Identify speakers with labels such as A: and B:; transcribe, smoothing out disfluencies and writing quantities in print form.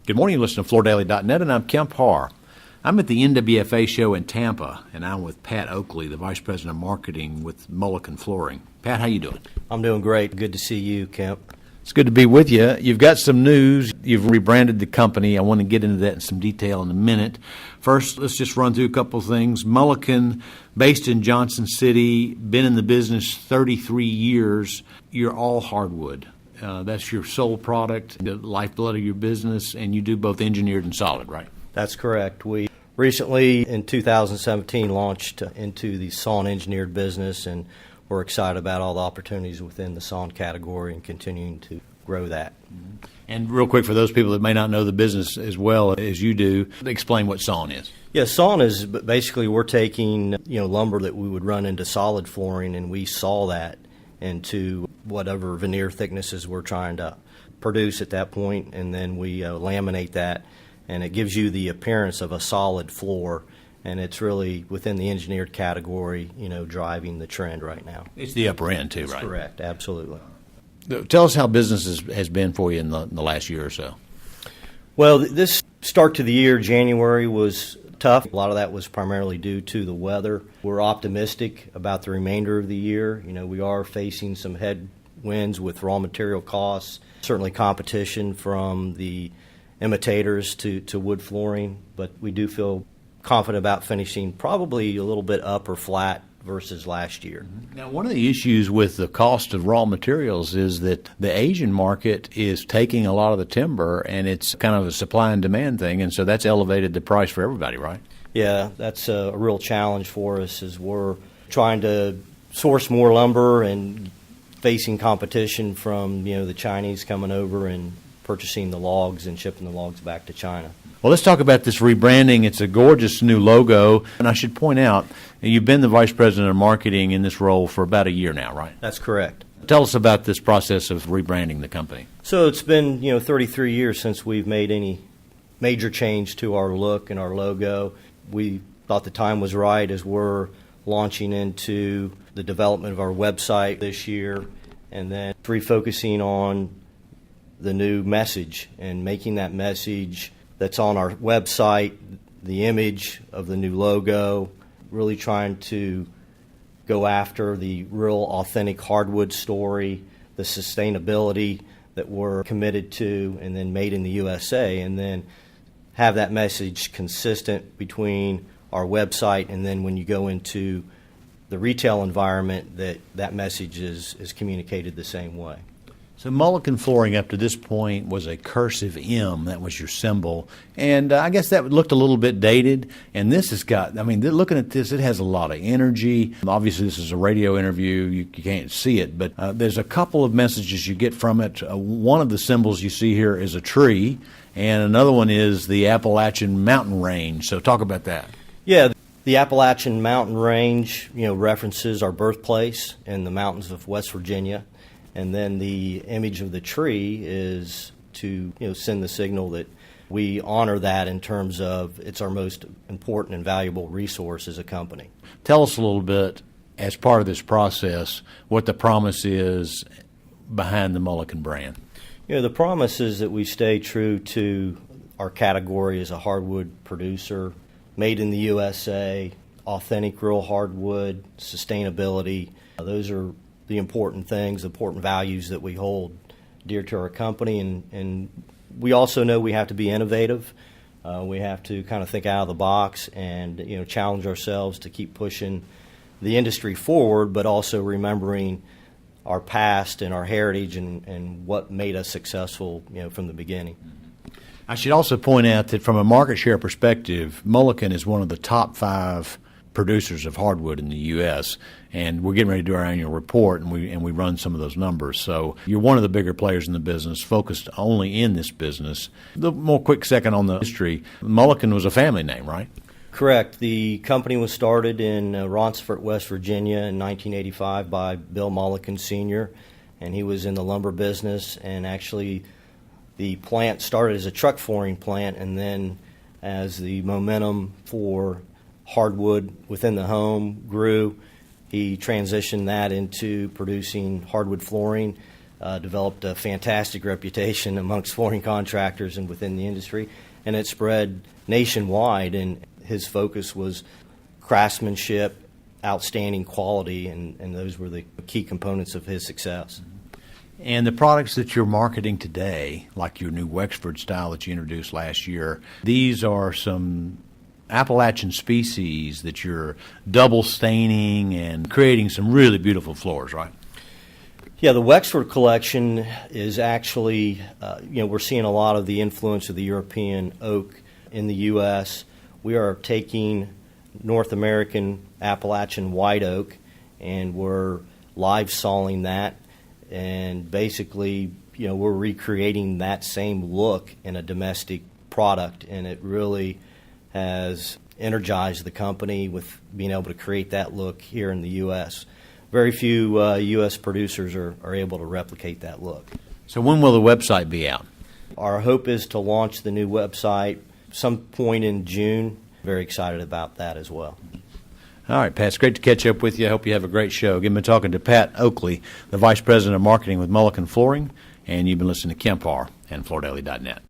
A: Good morning, you listen to FloorDaily.net, and I'm Kemp Harr. I'm at the NWFA show in Tampa, and I'm with Pat Oakley, the Vice President of Marketing with Mullican Flooring. Pat, how you doing?
B: I'm doing great. Good to see you, Kemp.
A: It's good to be with you. You've got some news. You've rebranded the company. I want to get into that in some detail in a minute. First, let's just run through a couple of things. Mullican, based in Johnson City, been in the business 33 years. You're all hardwood. That's your sole product, the lifeblood of your business, and you do both engineered and solid, right?
B: That's correct. We recently, in 2017, launched into the sawn engineered business, and we're excited about all the opportunities within the sawn category and continuing to grow that.
A: And real quick, for those people that may not know the business as well as you do, explain what sawn is.
B: Yeah, sawn is basically we're taking lumber that we would run into solid flooring, and we saw that into whatever veneer thicknesses we're trying to produce at that point, and then we laminate that, and it gives you the appearance of a solid floor, and it's really within the engineered category, driving the trend right now.
A: It's the upper end too, right?
B: That's correct, absolutely.
A: Tell us how business has been for you in the last year or so.
B: Well, this start to the year, January, was tough. A lot of that was primarily due to the weather. We're optimistic about the remainder of the year. We are facing some headwinds with raw material costs, certainly competition from the imitators to wood flooring, but we do feel confident about finishing probably a little bit up or flat versus last year.
A: Now, one of the issues with the cost of raw materials is that the Asian market is taking a lot of the timber, and it's kind of a supply and demand thing, and so that's elevated the price for everybody, right?
B: Yeah, that's a real challenge for us as we're trying to source more lumber and facing competition from the Chinese coming over and purchasing the logs and shipping the logs back to China.
A: Well, let's talk about this rebranding. It's a gorgeous new logo, and I should point out, you've been the Vice President of Marketing in this role for about a year now, right?
B: That's correct.
A: Tell us about this process of rebranding the company.
B: So it's been 33 years since we've made any major change to our look and our logo. We thought the time was right as we're launching into the development of our website this year, and then refocusing on the new message and making that message that's on our website, the image of the new logo, really trying to go after the real authentic hardwood story, the sustainability that we're committed to, and then made in the USA, and then have that message consistent between our website and then when you go into the retail environment, that message is communicated the same way.
A: So Mullican Flooring up to this point was a cursive M. That was your symbol. And I guess that looked a little bit dated. And this has got, looking at this, it has a lot of energy. Obviously, this is a radio interview. You can't see it. But there's a couple of messages you get from it. One of the symbols you see here is a tree. And another one is the Appalachian Mountain Range. So talk about that.
B: Yeah, the Appalachian Mountain Range, references our birthplace in the mountains of West Virginia. And then the image of the tree is to send the signal that we honor that in terms of it's our most important and valuable resource as a company.
A: Tell us a little bit, as part of this process, what the promise is behind the Mullican brand.
B: The promise is that we stay true to our category as a hardwood producer, made in the USA, authentic real hardwood, sustainability. Those are the important things, the important values that we hold dear to our company, and we also know we have to be innovative. We have to kind of think out of the box and challenge ourselves to keep pushing the industry forward, but also remembering our past and our heritage and what made us successful from the beginning.
A: I should also point out that from a market share perspective, Mullican is one of the top 5 producers of hardwood in the U.S., and we're getting ready to do our annual report, and we run some of those numbers. So you're one of the bigger players in the business, focused only in this business. The more quick second on the history, Mullican was a family name, right?
B: Correct. The company was started in Ronceverte, West Virginia in 1985 by Bill Mullican Sr., and he was in the lumber business, and actually the plant started as a truck flooring plant, and then as the momentum for hardwood within the home grew, he transitioned that into producing hardwood flooring. developed a fantastic reputation amongst flooring contractors and within the industry, and it spread nationwide. And his focus was craftsmanship, outstanding quality, and those were the key components of his success.
A: And the products that you're marketing today, like your new Wexford style that you introduced last year, these are some Appalachian species that you're double staining and creating some really beautiful floors, right?
B: Yeah, the Wexford collection is actually, we're seeing a lot of the influence of the European oak in the U.S. We are taking North American Appalachian white oak, and we're live sawing that, and basically, we're recreating that same look in a domestic product, and it really has energized the company with being able to create that look here in the U.S. Very few U.S. producers are able to replicate that look.
A: So when will the website be out?
B: Our hope is to launch the new website some point in June. Very excited about that as well.
A: All right, Pat, it's great to catch up with you. I hope you have a great show. Again, been talking to Pat Oakley, the Vice President of Marketing with Mullican Flooring, and you've been listening to Kemp Harr and FloorDaily.net.